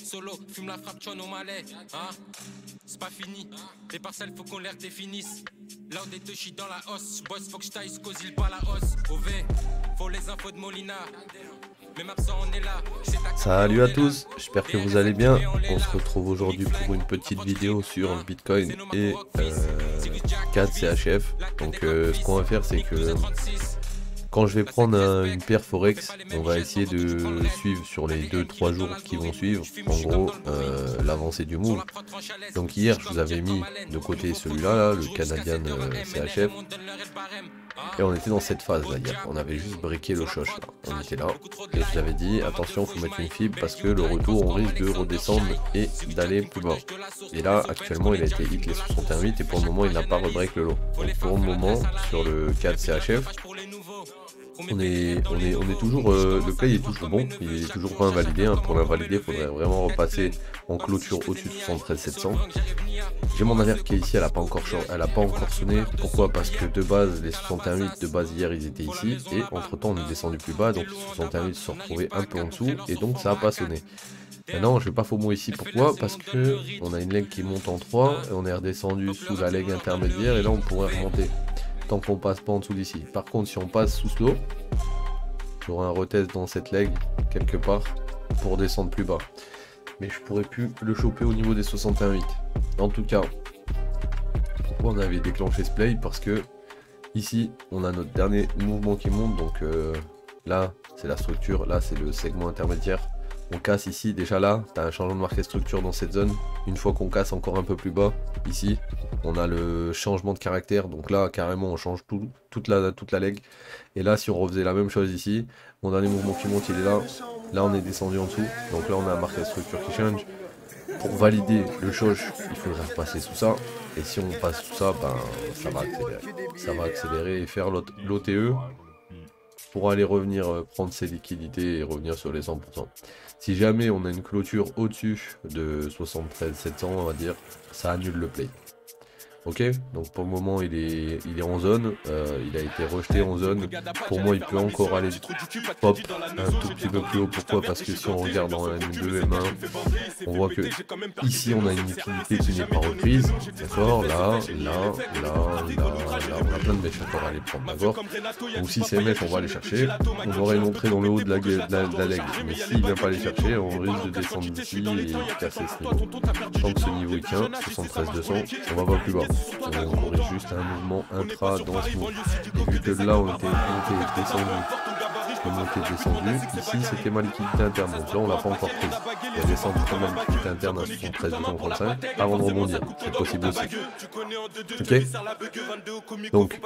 Solo, fume la frappe, au malais. Hein? C'est pas fini. Les parcelles, faut qu'on l'air définisse. Là où des deux chis dans la hausse. Boss, faut que j'taille, cause il pas la hausse. OV, faut les infos de Molina. Même absent, on est là. Salut à tous, j'espère que vous allez bien. On se retrouve aujourd'hui pour une petite vidéo sur le Bitcoin et CAD CHF. Donc ce qu'on va faire, c'est que quand je vais prendre une paire Forex, on va essayer de suivre sur les 2-3 jours qui vont suivre, en gros, l'avancée du move. Donc hier, je vous avais mis de côté celui-là, là, le Canadian CHF. Et on était dans cette phase là hier, on avait juste briqué le choche là, on était là, et je vous avais dit attention faut mettre une fibre parce que le retour on risque de redescendre et d'aller plus bas. Et là actuellement il a été hit les 61.8 et pour le moment il n'a pas rebreak le lot. Donc pour le moment sur le 4 CHF, on est toujours, le play est toujours bon, il est toujours pas invalidé, hein. Pour l'invalider il faudrait vraiment repasser en clôture au-dessus de 73 700. J'ai mon alerte qui est ici, elle a pas encore sonné. Pourquoi? Parce que de base, les 61.8 de base hier ils étaient ici, et entre temps on est descendu plus bas, donc les 61.8 se sont retrouvés un peu en dessous, et donc ça a pas sonné. Maintenant je vais pas FOMO ici, pourquoi? Parce que on a une leg qui monte en 3, et on est redescendu sous la leg intermédiaire, et là on pourrait remonter, tant qu'on passe pas en dessous d'ici. Par contre si on passe sous slow, j'aurai un retest dans cette leg, quelque part, pour descendre plus bas. Mais je pourrais plus le choper au niveau des 61.8. En tout cas, pourquoi on avait déclenché ce play? Parce que ici, on a notre dernier mouvement qui monte. Donc là, c'est la structure. Là, c'est le segment intermédiaire. On casse ici. Déjà là, tu as un changement de marqué structure dans cette zone. Une fois qu'on casse encore un peu plus bas, ici, on a le changement de caractère. Donc là, carrément, on change toute la leg. Et là, si on refaisait la même chose ici, mon dernier mouvement qui monte, il est là. Là, on est descendu en dessous. Donc là, on a un marqué structure qui change. Pour valider le choche, il faudra passer sous ça. Et si on passe sous ça, ben, ça va accélérer. Ça va accélérer et faire l'OTE pour aller revenir prendre ses liquidités et revenir sur les 100%. Si jamais on a une clôture au-dessus de 73 700, on va dire, ça annule le play. Ok, donc pour le moment il est en zone, il a été rejeté en zone. Pour moi il peut encore aller pop un tout petit peu plus haut. Pourquoi? Parce que si on regarde dans la M2, M1, on voit que ici on a une liquidité qui n'est pas reprise. D'accord, là, on a plein de mèches encore à aller prendre, d'accord. Donc si ces mèches on va les chercher, on aurait une entrée dans le haut de la leg. Mais s'il ne vient pas les chercher, on risque de descendre ici et casser ce niveau. Tant que ce niveau il tient, 73 200, on va pas plus bas. On aurait juste un mouvement intra dans ce mouvement. Et vu que là on était monté descendu, ici c'était ma liquidité interne, donc là on l'a pas encore prise. Il y a descendu comme ma liquidité interne à 73 235 avant de rebondir, c'est possible aussi. Ok. Donc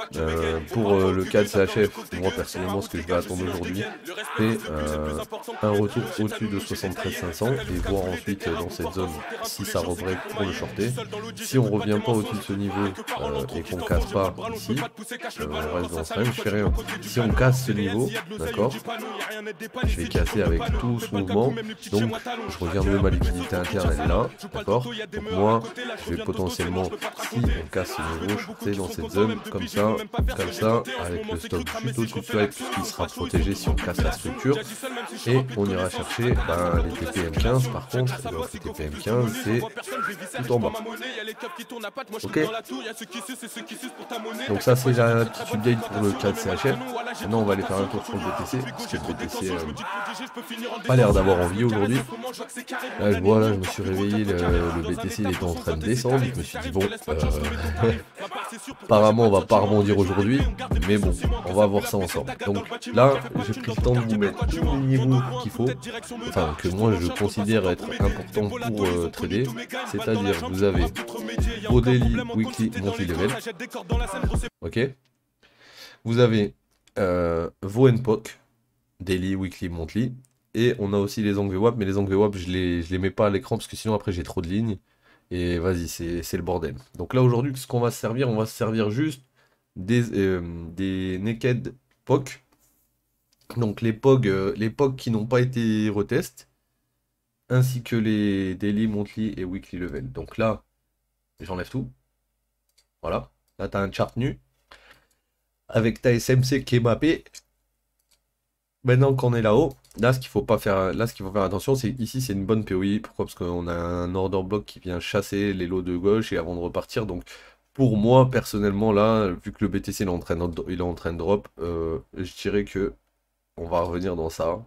pour le cas de CHF, moi personnellement ce que je vais attendre aujourd'hui, c'est un retour au-dessus de 73 500 et voir ensuite dans cette zone si ça rebreak pour le shorter. Si on revient pas au-dessus de ce niveau et qu'on casse pas ici, on reste dans ce range, je fais rien. Si on casse ce niveau, d'accord, je vais casser avec tout ce mouvement, donc je regarde même ma liquidité interne, elle est là, d'accord. Donc moi, je vais potentiellement, si on casse ce niveau, shorter dans cette zone, comme ça, avec le stop juste au-dessus de ça, puisqu'il sera protégé si on casse la structure, et on ira chercher les TPM15 par contre, donc les TPM15 c'est tout en bas. Ok. Donc ça c'est la petite update pour le 4 CHF. Maintenant on va aller faire un tour sur le BTC, parce que le BTC pas l'air d'avoir envie aujourd'hui. Là je vois, là je me suis réveillé, le BTC il était en train de descendre, je me suis dit bon, apparemment on va pas rebondir aujourd'hui, mais bon, on va voir ça ensemble. Donc là j'ai pris le temps de vous mettre tous les niveaux qu'il faut, enfin que moi je considère être important pour trader, c'est-à-dire vous avez vos daily, weekly, monthly level, ok, vous avez vos NPOC, daily, weekly, monthly, et on a aussi les angles VWAP, mais les angles VWAP je les mets pas à l'écran parce que sinon après j'ai trop de lignes. Et vas-y, c'est le bordel. Donc là aujourd'hui, ce qu'on va se servir, on va se servir juste des naked POC. Donc les POC qui n'ont pas été retest, ainsi que les daily, monthly et weekly level. Donc là, j'enlève tout. Voilà. Là, tu as un chart nu avec ta SMC qui est mappé. Maintenant qu'on est là-haut, là ce qu'il faut pas faire, là ce qu'il faut faire attention, c'est ici c'est une bonne POI. Pourquoi? Parce qu'on a un order block qui vient chasser les lots de gauche et avant de repartir. Donc pour moi personnellement là, vu que le BTC il est en train de drop, je dirais que on va revenir dans ça,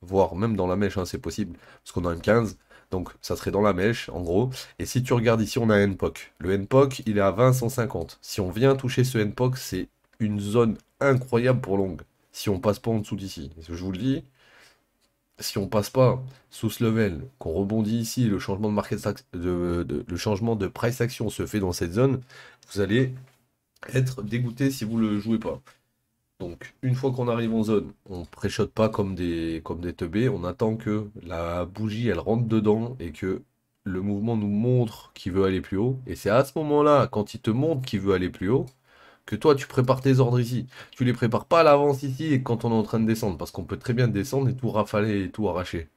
voire même dans la mèche, hein, c'est possible, parce qu'on a une 15. Donc ça serait dans la mèche en gros. Et si tu regardes ici, on a un NPOC. Le NPOC il est à 20-150. Si on vient toucher ce NPOC, c'est une zone incroyable pour long. Si on passe pas en dessous d'ici. Je vous le dis, si on passe pas sous ce level, qu'on rebondit ici, le changement de le changement de price action se fait dans cette zone, vous allez être dégoûté si vous le jouez pas. Donc une fois qu'on arrive en zone, on préchote pas comme des teubés, on attend que la bougie elle rentre dedans et que le mouvement nous montre qu'il veut aller plus haut. Et c'est à ce moment-là, quand il te montre qu'il veut aller plus haut, que toi tu prépares tes ordres ici. Tu les prépares pas à l'avance ici et quand on est en train de descendre, parce qu'on peut très bien descendre et tout rafaler et tout arracher.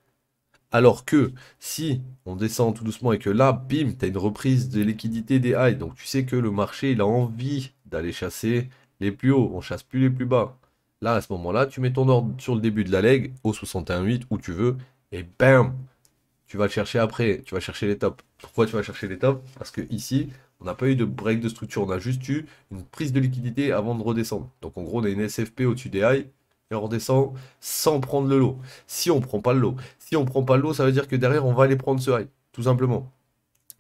Alors que si on descend tout doucement et que là, bim, tu as une reprise de liquidité des highs, donc tu sais que le marché il a envie d'aller chasser les plus hauts, on chasse plus les plus bas. Là, à ce moment-là, tu mets ton ordre sur le début de la leg, au 61,8, où tu veux, et bam, tu vas le chercher après, tu vas chercher les tops. Pourquoi tu vas chercher les tops? Parce que ici, on n'a pas eu de break de structure, on a juste eu une prise de liquidité avant de redescendre. Donc en gros, on a une SFP au-dessus des highs et on redescend sans prendre le lot. Si on prend pas le lot, si on prend pas le lot, ça veut dire que derrière, on va aller prendre ce high, tout simplement.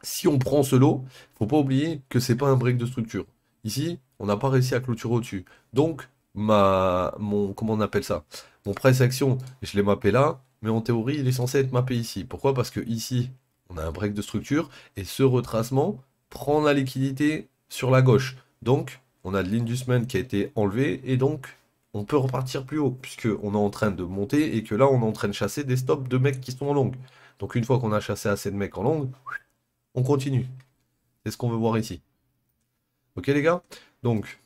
Si on prend ce lot, faut pas oublier que c'est pas un break de structure. Ici, on n'a pas réussi à clôturer au-dessus. Donc, comment on appelle ça? Mon price action, je l'ai mappé là, mais en théorie, il est censé être mappé ici. Pourquoi? Parce que ici, on a un break de structure, et ce retracement prend la liquidité sur la gauche. Donc, on a de l'inducement qui a été enlevé, et donc, on peut repartir plus haut, puisqu'on est en train de monter, et que là, on est en train de chasser des stops de mecs qui sont en longue. Donc, une fois qu'on a chassé assez de mecs en longue, on continue. C'est ce qu'on veut voir ici. Ok les gars? Donc,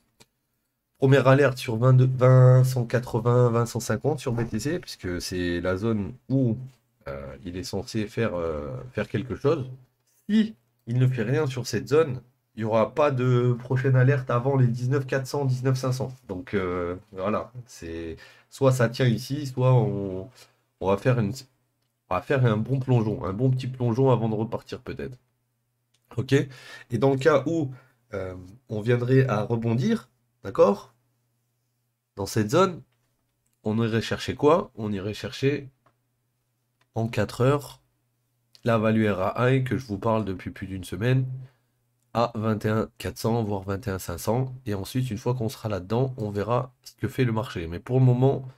première alerte sur 22, 20, 180, 20, 150 sur BTC, puisque c'est la zone où il est censé faire quelque chose. Si il ne fait rien sur cette zone, il n'y aura pas de prochaine alerte avant les 19 400, 19 500. Donc voilà, c'est soit ça tient ici, soit on va faire un bon plongeon, un bon petit plongeon avant de repartir peut-être. Ok? Et dans le cas où euh, on viendrait à rebondir, d'accord? Dans cette zone, on irait chercher quoi? On irait chercher en 4 heures la value RAI que je vous parle depuis plus d'une semaine à 21 400 voire 21 500. Et ensuite, une fois qu'on sera là-dedans, on verra ce que fait le marché. Mais pour le moment,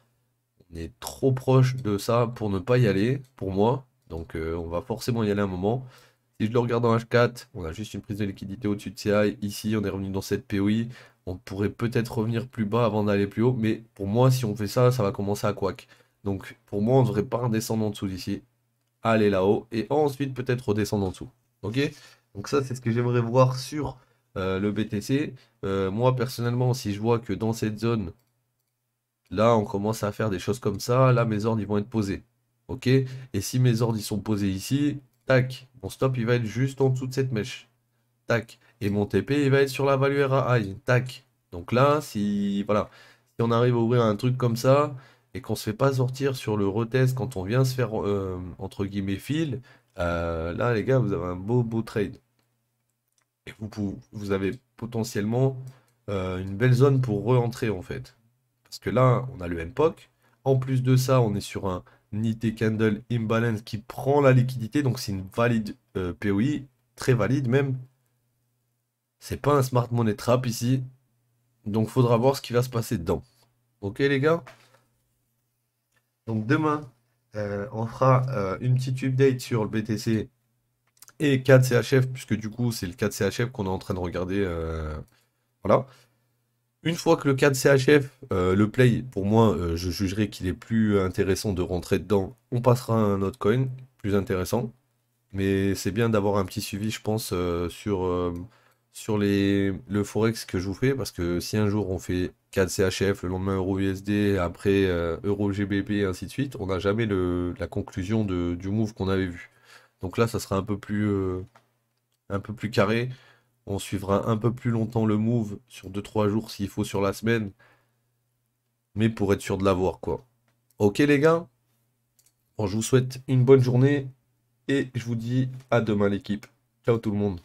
on est trop proche de ça pour ne pas y aller, pour moi. Donc on va forcément y aller un moment. Si je le regarde en H4, on a juste une prise de liquidité au-dessus de CI. Ici, on est revenu dans cette POI. On pourrait peut-être revenir plus bas avant d'aller plus haut. Mais pour moi, si on fait ça, ça va commencer à quack. Donc pour moi, on ne devrait pas redescendre en dessous d'ici. Aller là-haut. Et ensuite peut-être redescendre en dessous. Ok? Donc ça, c'est ce que j'aimerais voir sur le BTC. Moi, personnellement, si je vois que dans cette zone, là, on commence à faire des choses comme ça, là, mes ordres, ils vont être posés. Ok? Et si mes ordres, ils sont posés ici, tac, mon stop, il va être juste en dessous de cette mèche. Tac. Et mon TP, il va être sur la value RAI. Tac. Donc là, si, voilà, si on arrive à ouvrir un truc comme ça, et qu'on se fait pas sortir sur le retest quand on vient se faire, entre guillemets, fill, là, les gars, vous avez un beau trade. Et vous avez potentiellement une belle zone pour re-entrer, en fait. Parce que là, on a le MPOC. En plus de ça, on est sur un Nifty Candle Imbalance qui prend la liquidité. Donc c'est une valide POI, très valide même. C'est pas un smart money trap ici. Donc faudra voir ce qui va se passer dedans. Ok les gars? Donc demain, on fera une petite update sur le BTC et 4 CHF, puisque du coup c'est le 4 CHF qu'on est en train de regarder. Voilà. Une fois que le 4 CHF, le play, pour moi, je jugerai qu'il est plus intéressant de rentrer dedans. On passera à un autre coin, plus intéressant. Mais c'est bien d'avoir un petit suivi, je pense, sur le Forex que je vous fais. Parce que si un jour on fait 4 CHF, le lendemain Euro USD, après Euro GBP et ainsi de suite, on n'a jamais la conclusion du move qu'on avait vu. Donc là, ça sera un peu plus carré. On suivra un peu plus longtemps le move sur 2-3 jours s'il faut sur la semaine. mais pour être sûr de l'avoir, quoi. Ok les gars? Bon, je vous souhaite une bonne journée et je vous dis à demain l'équipe. Ciao tout le monde.